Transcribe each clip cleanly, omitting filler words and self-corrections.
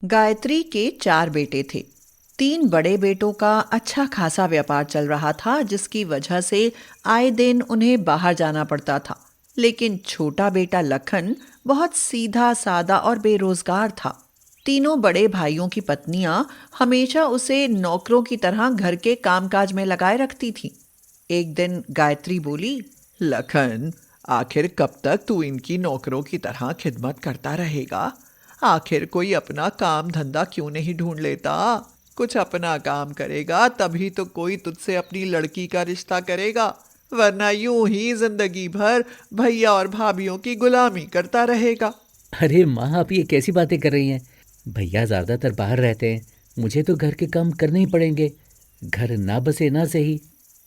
गायत्री के 4 बेटे थे। 3 बड़े बेटों का अच्छा खासा व्यापार चल रहा था, जिसकी वजह से आए दिन उन्हें बाहर जाना पड़ता था। लेकिन छोटा बेटा लखन बहुत सीधा सादा और बेरोजगार था। तीनों बड़े भाइयों की पत्नियां हमेशा उसे नौकरों की तरह घर के कामकाज में लगाए रखती थीं। एक दिन गायत्री बोली, लखन, आखिर कब तक तू इनकी नौकरों की तरह खिदमत करता रहेगा? आखिर कोई अपना काम धंधा क्यों नहीं ढूंढ लेता? कुछ अपना काम करेगा तभी तो कोई तुझसे अपनी लड़की का रिश्ता करेगा, वरना यूं ही जिंदगी भर भैया और भाभीियों की गुलामी करता रहेगा। अरे माँ, आप ये कैसी बातें कर रही हैं? भैया ज़्यादातर बाहर रहते हैं, मुझे तो घर के काम करने ही पड़ेंगे। घर ना बसे ना सही।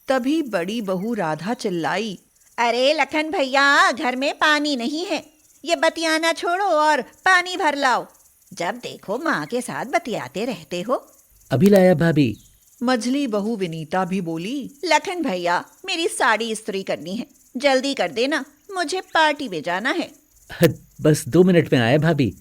तभी बड़ी बहू राधा चिल्लाई, अरे लखन भैया, घर में पानी नहीं है। ये बतियाना छोड़ो और पानी भर लाओ। जब देखो माँ के साथ बतियाते रहते हो। अभी लाया भाभी। मझली बहू विनीता भी बोली, लखन भैया, मेरी साड़ी इस्त्री करनी है, जल्दी कर देना, मुझे पार्टी में जाना है। बस 2 मिनट में आया भाभी।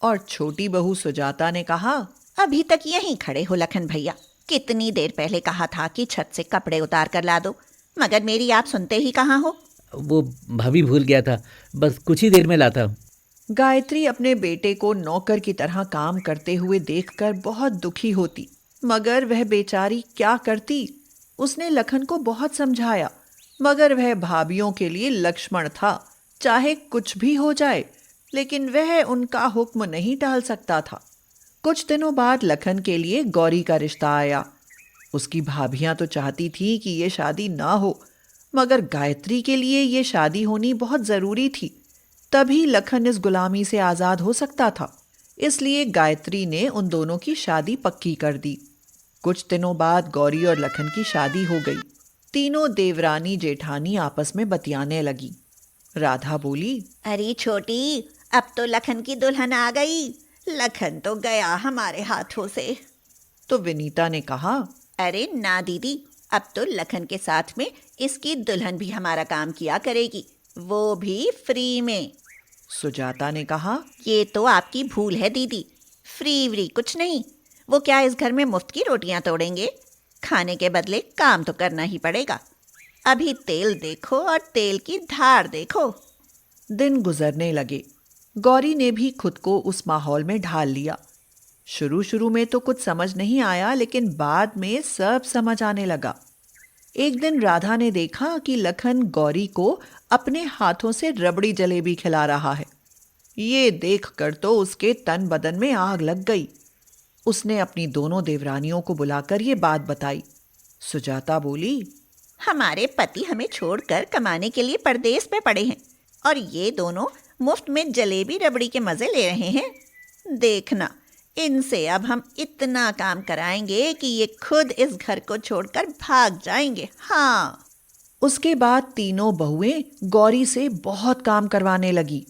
और छोटी बहू सुजाता ने कहा, अभी तक यहीं खड़े हो लखन भैया? कितनी देर पहले कहा था कि छत से कपड़े उतार कर ला दो, मगर मेरी आप सुनते ही कहाँ हो। वो भाभी भूल गया था, बस कुछ ही देर में लाता हूँ। गायत्री अपने बेटे को नौकर की तरह काम करते हुए देखकर बहुत दुखी होती, मगर वह बेचारी क्या करती। उसने लखन को बहुत समझाया, मगर वह भाभीियों के लिए लक्ष्मण था, चाहे कुछ भी हो जाए, लेकिन वह उनका हुक्म नहीं टाल सकता था। कुछ दिनों बाद लखन के लिए गौरी का रिश्ता आया। उसकी भाभियां तो चाहती थी कि ये शादी ना हो, मगर गायत्री के लिए ये शादी होनी बहुत जरूरी थी। तभी लखन इस गुलामी से आजाद हो सकता था। इसलिए गायत्री ने उन दोनों की शादी पक्की कर दी। कुछ दिनों बाद गौरी और लखन की शादी हो गई। तीनों देवरानी जेठानी आपस में बतियाने लगी। राधा बोली, अरे छोटी, अब तो लखन की दुल्हन आ गई। लखन तो गया हमारे हाथों से। तो विनीता ने कहा, अरे ना दीदी, अब तो लखन के साथ में इसकी दुल्हन भी हमारा काम किया करेगी, वो भी फ्री में। सुजाता ने कहा, ये तो आपकी भूल है दीदी, फ्री व्री कुछ नहीं। वो क्या इस घर में मुफ्त की रोटियां तोड़ेंगे? खाने के बदले काम तो करना ही पड़ेगा। अभी तेल देखो और तेल की धार देखो। दिन गुजरने लगे। गौरी ने भी खुद को उस माहौल में ढाल लिया। शुरू शुरू में तो कुछ समझ नहीं आया, लेकिन बाद में सब समझ आने लगा। एक दिन राधा ने देखा कि लखन गौरी को अपने हाथों से रबड़ी जलेबी खिला रहा है। ये देखकर तो उसके तन बदन में आग लग गई। उसने अपनी दोनों देवरानियों को बुलाकर ये बात बताई। सुजाता बोली, हमारे पति हमें छोड़कर कमाने के लिए परदेश में पड़े हैं और ये दोनों मुफ्त में जलेबी रबड़ी के मजे ले रहे हैं। देखना, इनसे अब हम इतना काम कराएंगे कि ये खुद इस घर को छोड़कर भाग जाएंगे। हाँ। उसके बाद तीनों बहुएं गौरी से बहुत काम करवाने लगी।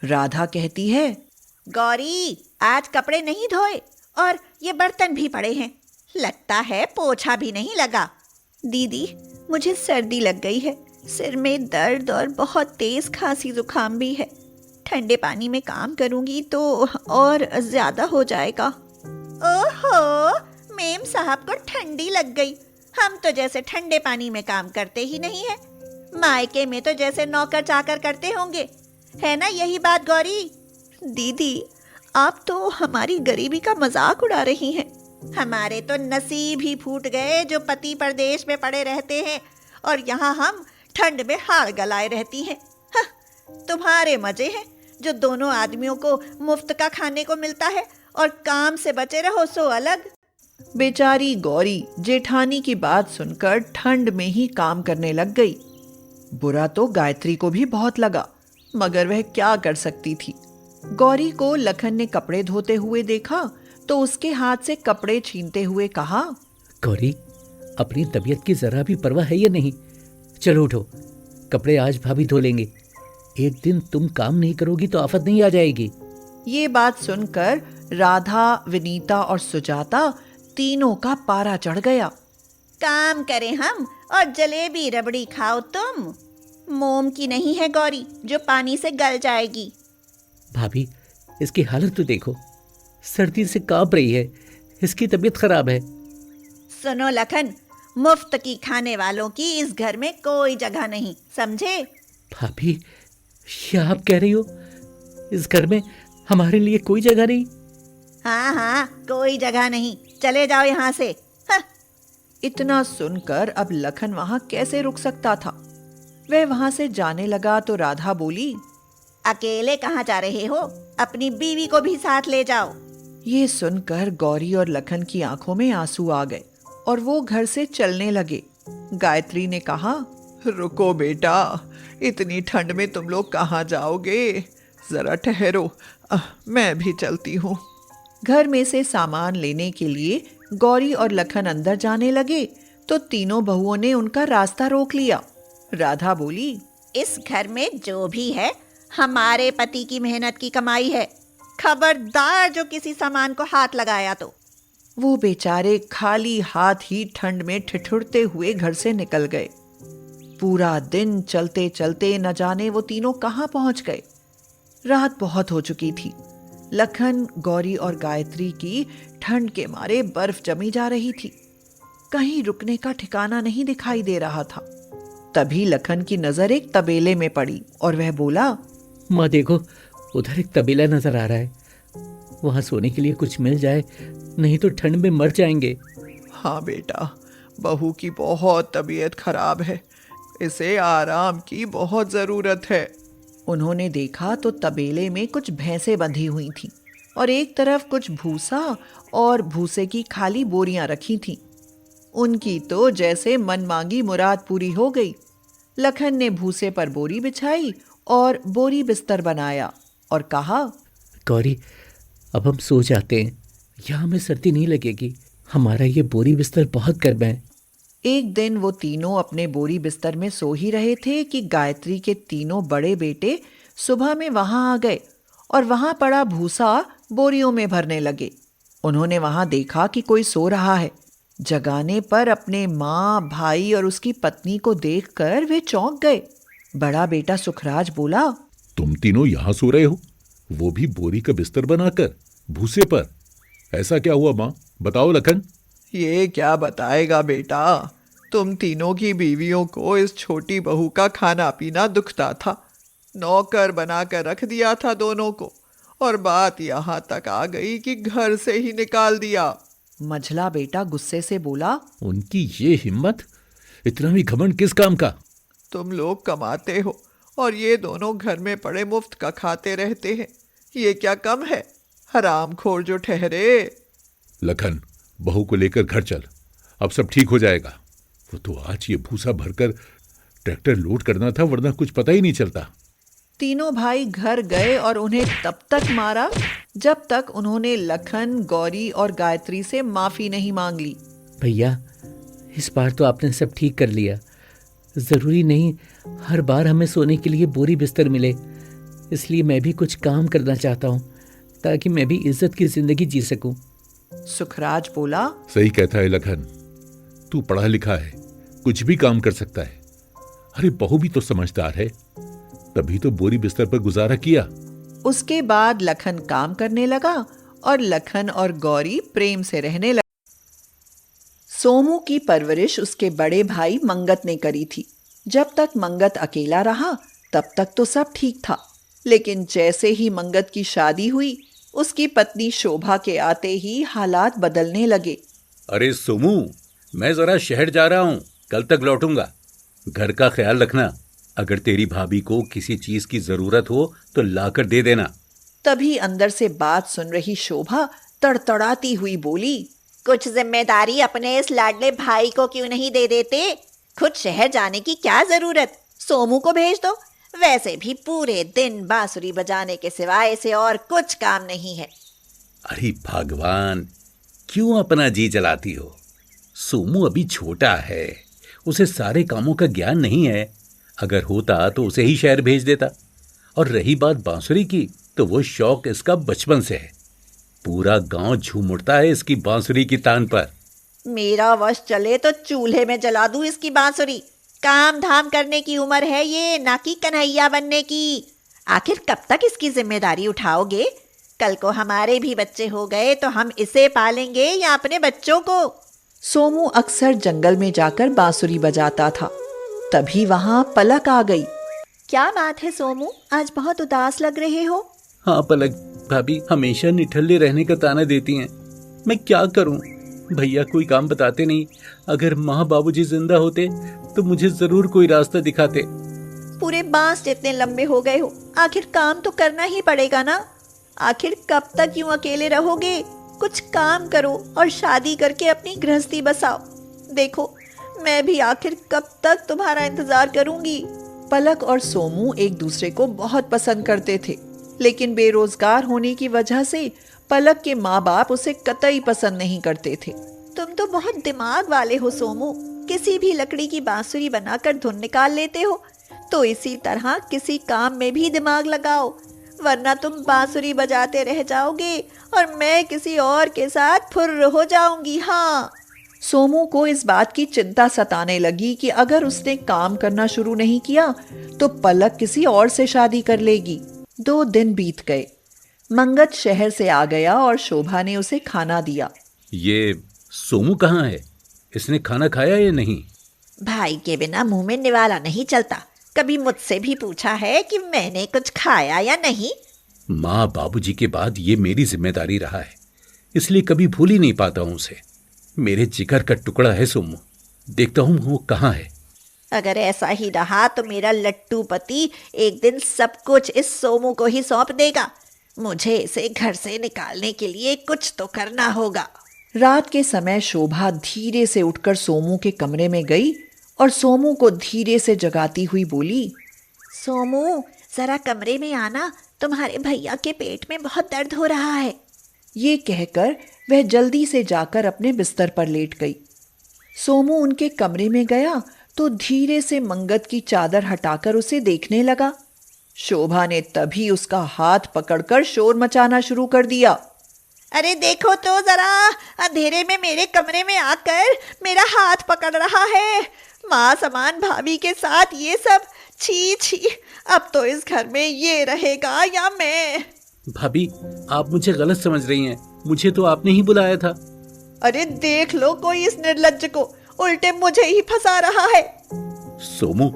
राधा कहती है, गौरी, आज कपड़े नहीं धोए और ये बर्तन भी पड़े हैं, लगता है पोछा भी नहीं लगा। दीदी, मुझे सर्दी लग गई है, सिर में दर्द और बहुत तेज खांसी जुकाम भी है। ठंडे पानी में काम करूंगी तो और ज्यादा हो जाएगा। ओहो, मेम साहब को ठंडी लग गई। हम तो जैसे ठंडे पानी में काम करते ही नहीं है, मायके में तो जैसे नौकर चाकर करते होंगे, है ना यही बात गौरी? दीदी, आप तो हमारी गरीबी का मजाक उड़ा रही हैं। हमारे तो नसीब ही फूट गए जो पति परदेश में पड़े रहते हैं और यहाँ हम ठंड में हाड़ गलाए रहती हैं। तुम्हारे मजे हैं जो दोनों आदमियों को मुफ्त का खाने को मिलता है और काम से बचे रहो सो अलग। बेचारी गौरी जेठानी की बात सुनकर ठंड में ही काम करने लग गई। बुरा तो गायत्री को भी बहुत लगा, मगर वह क्या कर सकती थी। गौरी को लखन ने कपड़े धोते हुए देखा तो उसके हाथ से कपड़े छीनते हुए कहा, गौरी, अपनी तबीयत की जरा भी परवाह है या नहीं? चलो उठो, कपड़े आज भाभी धो लेंगे। एक दिन तुम काम नहीं करोगी तो आफत नहीं आ जाएगी। ये बात सुनकर राधा, विनीता और सुजाता तीनों का पारा चढ़ गया। काम करें हम और जलेबी रबड़ी खाओ तुम। मोम की नहीं है गौरी जो पानी से गल जाएगी। भाभी, इसकी हालत तो देखो, सर्दी से कांप रही है, इसकी तबीयत खराब है। सुनो लखन, मुफ्त की खाने वालों की इस घर में कोई जगह नहीं, समझे? भाभी, क्या आप कह रही हो? इस घर में हमारे लिए कोई जगह नहीं? हाँ हाँ, कोई जगह नहीं, चले जाओ यहाँ से। हाँ। इतना सुनकर अब लखन वहां कैसे रुक सकता था। वह वहां से जाने लगा तो राधा बोली, अकेले कहाँ जा रहे हो? अपनी बीवी को भी साथ ले जाओ। ये सुनकर गौरी और लखन की आंखों में आंसू आ गए और वो घर से चलने लगे। गायत्री ने कहा, रुको बेटा, इतनी ठंड में तुम लोग कहाँ जाओगे? जरा ठहरो, मैं भी चलती हूँ। घर में से सामान लेने के लिए गौरी और लखन अंदर जाने लगे तो तीनों बहुओं ने उनका रास्ता रोक लिया। राधा बोली, इस घर में जो भी है हमारे पति की मेहनत की कमाई है, खबरदार जो किसी सामान को हाथ लगाया तो। वो बेचारे खाली हाथ ही ठंड में ठिठुरते हुए घर से निकल गए। पूरा दिन चलते चलते न जाने वो तीनों कहाँ पहुंच गए। रात बहुत हो चुकी थी। लखन, गौरी और गायत्री की ठंड के मारे बर्फ जमी जा रही थी। कहीं रुकने का ठिकाना नहीं दिखाई दे रहा था। तभी लखन की नजर एक तबेले में पड़ी और वह बोला, माँ देखो, उधर एक तबेला नजर आ रहा है, वहां सोने के लिए कुछ मिल जाए, नहीं तो ठंड में मर जाएंगे। हाँ बेटा, बहू की बहुत तबीयत खराब है, इसे आराम की बहुत ज़रूरत है। उन्होंने देखा तो तबेले में कुछ भैंसें बंधी हुई थीं और एक तरफ कुछ भूसा और भूसे की खाली बोरियां रखी थीं। उनकी तो जैसे मनमांगी मुराद पूरी हो गई। लखन ने भूसे पर बोरी बिछाई और बोरी बिस्तर बनाया और कहा, गौरी, अब हम सो जाते हैं, यहाँ हमें सर्दी नहीं लगेगी, हमारा ये बोरी बिस्तर बहुत गर्म है। एक दिन वो तीनों अपने बोरी बिस्तर में सो ही रहे थे कि गायत्री के तीनों बड़े बेटे सुबह में वहां आ गए और वहां पड़ा भूसा बोरियों में भरने लगे। उन्होंने वहां देखा कि कोई सो रहा है। जगाने पर अपने माँ, भाई और उसकी पत्नी को देखकर वे चौंक गए। बड़ा बेटा सुखराज बोला, तुम तीनों यहाँ सो रहे हो, वो भी बोरी का बिस्तर बनाकर भूसे पर? ऐसा क्या हुआ माँ, बताओ लखन। ये क्या बताएगा बेटा, तुम तीनों की बीवियों को इस छोटी बहू का खाना पीना दुखता था। नौकर बनाकर रख दिया था दोनों को और बात यहाँ तक आ गई कि घर से ही निकाल दिया। मझला बेटा गुस्से से बोला, उनकी ये हिम्मत, इतना भी घमंड किस काम का? तुम लोग कमाते हो और ये दोनों घर में पड़े मुफ्त का खाते रहते हैं, ये क्या कम है? हरामखोर जो ठहरे। लखन, बहू को लेकर घर चल, अब सब ठीक हो जाएगा। वो तो आज ये भूसा भरकर ट्रैक्टर लोड करना था, वरना कुछ पता ही नहीं चलता। तीनों भाई घर गए और उन्हें तब तक मारा जब तक उन्होंने लखन, गौरी और गायत्री से माफी नहीं मांग ली। भैया, इस बार तो आपने सब ठीक कर लिया। ज़रूरी नहीं हर बार हमें सोने के लिए बोरी बिस्तर मिले, इसलिए मैं भी कुछ काम करना चाहता हूँ ताकि मैं भी इज्जत की ज़िंदगी जी सकूँ। सुखराज बोला, सही कहता है लखन, तू पढ़ा लिखा है, कुछ भी काम कर सकता है। अरे बहू भी तो समझदार है, तभी तो बोरी बिस्तर पर गुजारा किया। उसके बाद लखन काम करने लगा और लखन और गौरी प्रेम से रहने लगे। सोमू की परवरिश उसके बड़े भाई मंगत ने करी थी। जब तक मंगत अकेला रहा तब तक तो सब ठीक था, लेकिन जैसे ही मंगत की शादी हुई उसकी पत्नी शोभा के आते ही हालात बदलने लगे। अरे सोमू, मैं जरा शहर जा रहा हूँ, कल तक लौटूंगा। घर का ख्याल रखना, अगर तेरी भाभी को किसी चीज की जरूरत हो तो लाकर दे देना। तभी अंदर से बात सुन रही शोभा तड़तड़ाती हुई बोली, कुछ जिम्मेदारी अपने इस लाडले भाई को क्यों नहीं दे देते? खुद शहर जाने की क्या जरूरत, सोमू को भेज दो। वैसे भी पूरे दिन बांसुरी बजाने के सिवाय इसे और कुछ काम नहीं है। अरे भगवान, क्यों अपना जी जलाती हो? सोमू अभी छोटा है, उसे सारे कामों का ज्ञान नहीं है। अगर होता तो उसे ही शहर भेज देता। और रही बात बांसुरी की, तो वो शौक इसका बचपन से है। पूरा गांव झूम उठता है इसकी बांसुरी की तान पर। मेरा वश चले तो चूल्हे में जला दूं इसकी बांसुरी। काम धाम करने की उम्र है ये, ना कि कन्हैया बनने की। आखिर कब तक इसकी जिम्मेदारी उठाओगे? कल को हमारे भी बच्चे हो गए तो हम इसे पालेंगे या अपने बच्चों को। सोमू अक्सर जंगल में जाकर बांसुरी बजाता था। तभी वहां पलक आ गई। क्या बात है सोमू, आज बहुत उदास लग रहे हो? हाँ पलक भाभी हमेशा निठल्ले रहने का ताना देती हैं। मैं क्या करूं? भैया कोई काम बताते नहीं। अगर माँ बाबूजी जिंदा होते तो मुझे जरूर कोई रास्ता दिखाते। पूरे बांस जितने लंबे हो गए हो, आखिर काम तो करना ही पड़ेगा ना। आखिर कब तक यूं अकेले रहोगे? कुछ काम करो और शादी करके अपनी गृहस्थी बसाओ। देखो मैं भी आखिर कब तक तुम्हारा इंतजार करूंगी। पलक और सोमू एक दूसरे को बहुत पसंद करते थे, लेकिन बेरोजगार होने की वजह से पलक के माँ बाप उसे कतई पसंद नहीं करते थे। तुम तो बहुत दिमाग वाले हो सोमू, किसी भी लकड़ी की बांसुरी बनाकर धुन निकाल लेते हो। तो इसी तरह किसी काम में भी दिमाग लगाओ, वरना तुम बांसुरी बजाते रह जाओगे और मैं किसी और के साथ फुर्र हो जाऊंगी। हाँ। सोमू को इस बात की चिंता सताने लगी कि अगर उसने काम करना शुरू नहीं किया तो पलक किसी और से शादी कर लेगी। 2 दिन बीत गए। मंगत शहर से आ गया और शोभा ने उसे खाना दिया। ये सोमू कहाँ है? इसने खाना खाया या नहीं? भाई के बिना मुंह में निवाला नहीं चलता। कभी मुझसे भी पूछा है कि मैंने कुछ खाया या नहीं? माँ बाबूजी के बाद ये मेरी जिम्मेदारी रहा है, इसलिए कभी भूल ही नहीं पाता हूँ उसे। मेरे जिगर का टुकड़ा है सोमू। देखता हूँ वो कहाँ है। अगर ऐसा ही रहा तो मेरा लट्टू पति एक दिन सब कुछ इस सोमू को ही सौंप देगा। मुझे इसे घर से निकालने के लिए कुछ तो करना होगा। रात के समय शोभा धीरे से उठकर सोमू के कमरे में गई और सोमू को धीरे से जगाती हुई बोली, सोमू जरा कमरे में आना, तुम्हारे भैया के पेट में बहुत दर्द हो रहा है। ये कहकर वह जल्दी से जाकर अपने बिस्तर पर लेट गई। सोमू उनके कमरे में गया तो धीरे से मंगत की चादर हटाकर उसे देखने लगा। शोभा ने तभी उसका हाथ पकड़कर शोर मचाना शुरू कर दिया। अरे देखो तो जरा, अंधेरे में मेरे कमरे में आकर मेरा हाथ पकड़ रहा है। माँ समान भाभी के साथ ये सब, छी छी। अब तो इस घर में ये रहेगा या मैं? भाभी आप मुझे गलत समझ रही हैं। मुझे तो आपने ही बुलाया था। अरे देख लो कोई इस निर्लज्ज को, उल्टे मुझे ही फंसा रहा है। सोमू,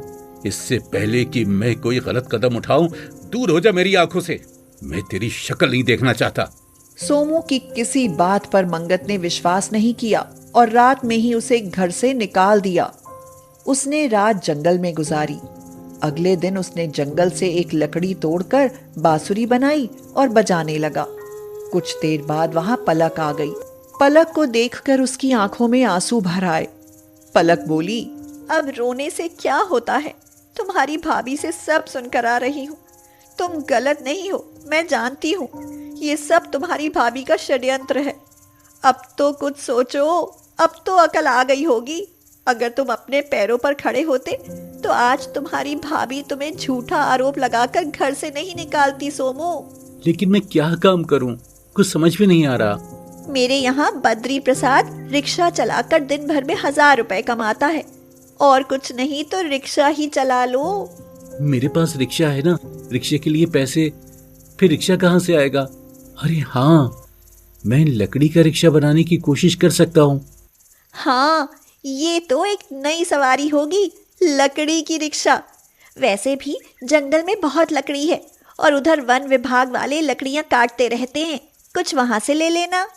इससे पहले कि मैं कोई गलत कदम उठाऊं, दूर हो जा मेरी आंखों से। मैं तेरी शक्ल नहीं देखना चाहता। सोमू की किसी बात पर मंगत ने विश्वास नहीं किया और रात में ही उसे घर से निकाल दिया। उसने रात जंगल में गुजारी। अगले दिन उसने जंगल से एक लकड़ी तोड़कर बांसुरी बनाई और बजाने लगा। कुछ देर बाद वहां पलक आ गई। पलक को देखकर उसकी आंखों में आंसू भर आए। पलक बोली, अब रोने से क्या होता है? तुम्हारी भाभी से सब सुनकर आ रही हूँ। तुम गलत नहीं हो, मैं जानती हूँ। ये सब तुम्हारी भाभी का षड्यंत्र है। अब तो कुछ सोचो, अब तो अकल आ गई होगी। अगर तुम अपने पैरों पर खड़े होते तो आज तुम्हारी भाभी तुम्हें झूठा आरोप लगाकर घर से नहीं निकालती सोमू। लेकिन मैं क्या काम करूं? कुछ समझ में नहीं आ रहा। मेरे यहाँ बद्री प्रसाद रिक्शा चलाकर दिन भर में 1000 रुपए कमाता है। और कुछ नहीं तो रिक्शा ही चला लो। मेरे पास रिक्शा है ना, रिक्शे के लिए पैसे, फिर रिक्शा कहाँ से आएगा? अरे हाँ, मैं लकड़ी का रिक्शा बनाने की कोशिश कर सकता हूँ। हाँ, ये तो एक नई सवारी होगी, लकड़ी की रिक्शा। वैसे भी जंगल में बहुत लकड़ी है और उधर वन विभाग वाले लकड़ियां काटते रहते हैं, कुछ वहां से ले लेना।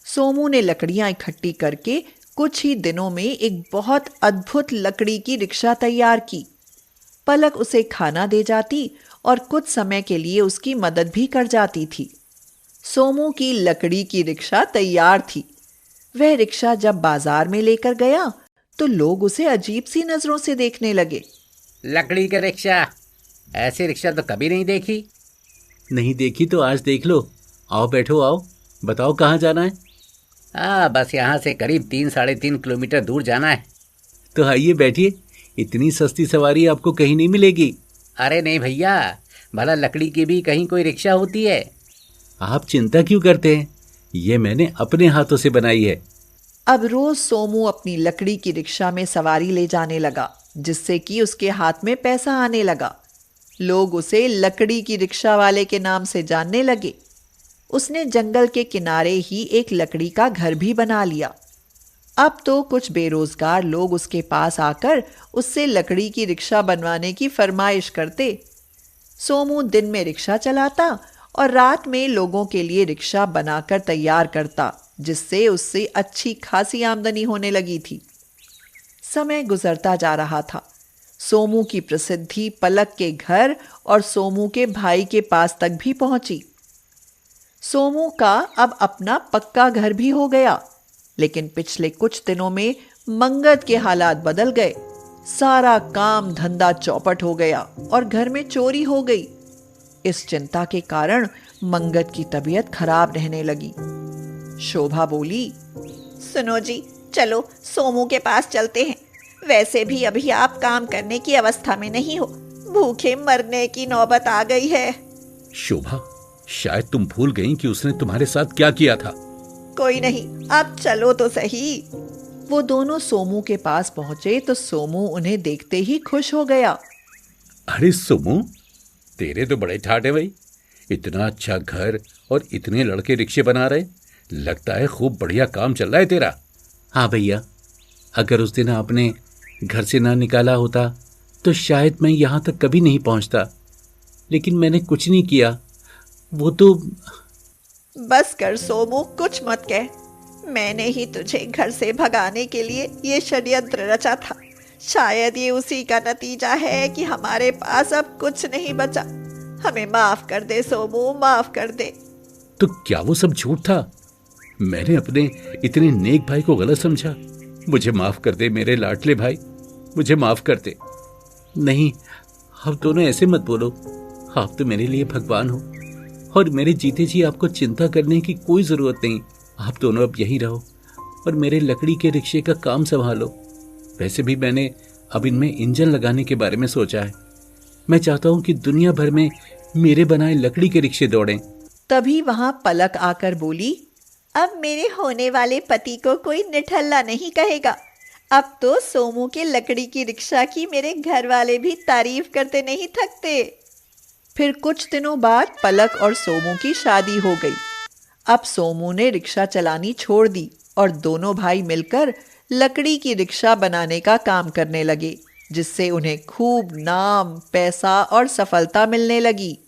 सोमू ने लकड़ियां इकट्ठी करके कुछ ही दिनों में एक बहुत अद्भुत लकड़ी की रिक्शा तैयार की। पलक उसे खाना दे जाती और कुछ समय के लिए उसकी मदद भी कर जाती थी। सोमू की लकड़ी की रिक्शा तैयार थी। वह रिक्शा जब बाजार में लेकर गया तो लोग उसे अजीब सी नजरों से देखने लगे। लकड़ी का रिक्शा, ऐसी रिक्शा तो कभी नहीं देखी। नहीं देखी तो आज देख लो। आओ बैठो, आओ बताओ कहाँ जाना है? बस यहाँ से करीब 3-3.5 किलोमीटर दूर जाना है। तो आइए बैठिए, इतनी सस्ती सवारी आपको कहीं नहीं मिलेगी। अरे नहीं भैया, भला लकड़ी की भी कहीं कोई रिक्शा होती है? आप चिंता क्यों करते हैं, ये मैंने अपने हाथों से बनाई है। अब रोज सोमू अपनी लकड़ी की रिक्शा में सवारी ले जाने लगा, जिससे कि उसके हाथ में पैसा आने लगा। लोग उसे लकड़ी की रिक्शा वाले के नाम से जानने लगे। उसने जंगल के किनारे ही एक लकड़ी का घर भी बना लिया। अब तो कुछ बेरोजगार लोग उसके पास आकर उससे लकड़ी की रिक्शा बनवाने की फरमाइश करते। सोमू दिन में रिक्शा चलाता और रात में लोगों के लिए रिक्शा बनाकर तैयार करता, जिससे उससे अच्छी खासी आमदनी होने लगी थी। समय गुजरता जा रहा था। सोमू की प्रसिद्धि पलक के घर और सोमू के भाई के पास तक भी पहुंची। सोमू का अब अपना पक्का घर भी हो गया, लेकिन पिछले कुछ दिनों में मंगत के हालात बदल गए। सारा काम धंधा चौपट हो गया और घर में चोरी हो गई। इस चिंता के कारण मंगत की तबीयत खराब रहने लगी। शोभा बोली, सुनो जी, चलो सोमू के पास चलते हैं। वैसे भी अभी आप काम करने की अवस्था में नहीं हो, भूखे मरने की नौबत आ गई है। शोभा, शायद तुम भूल गई कि उसने तुम्हारे साथ क्या किया था। कोई नहीं, आप चलो तो सही। वो दोनों सोमू के पास पहुंचे तो सोमू उन्हें देखते ही खुश हो गया। अरे सोमू, तेरे तो बड़े ठाट है भाई। इतना अच्छा घर और इतने लड़के रिक्शे बना रहे, लगता है खूब बढ़िया काम चल रहा है तेरा। हाँ भैया, अगर उस दिन आपने घर से ना निकाला होता तो शायद मैं यहाँ तक कभी नहीं पहुँचता, लेकिन मैंने कुछ नहीं किया। वो तो बस कर सोमू, कुछ मत कह। मैंने ही तुझे घर से भगाने के लिए ये षड्यंत्र रचा था। शायद ये उसी का नतीजा है कि हमारे पास अब कुछ नहीं बचा। हमें माफ कर दे सोमू, माफ कर दे। तो क्या वो सब झूठ था? मैंने अपने इतने नेक भाई को गलत समझा। मुझे माफ कर दे मेरे लाडले भाई, मुझे माफ कर दे। नहीं, आप दोनों ऐसे मत बोलो। आप तो मेरे लिए भगवान हो और मेरे जीते जी आपको चिंता करने की कोई जरूरत नहीं। आप दोनों अब यहीं रहो और मेरे लकड़ी के रिक्शे का काम संभालो। वैसे भी मैंने अब इनमें इंजन लगाने के बारे में सोचा है। मैं चाहता हूं कि दुनिया भर में मेरे बनाए लकड़ी के रिक्शे दौड़ें। तभी वहां पलक आकर बोली, अब मेरे होने वाले पति को कोई निठल्ला नहीं कहेगा। अब तो सोमू के लकड़ी की रिक्शा की मेरे घर वाले भी तारीफ करते नहीं थकते। फिर कुछ दिनों बाद पलक और सोमू की शादी हो गई। अब सोमू ने रिक्शा चलानी छोड़ दी और दोनों भाई मिलकर लकड़ी की रिक्शा बनाने का काम करने लगे, जिससे उन्हें खूब नाम, पैसा और सफलता मिलने लगी।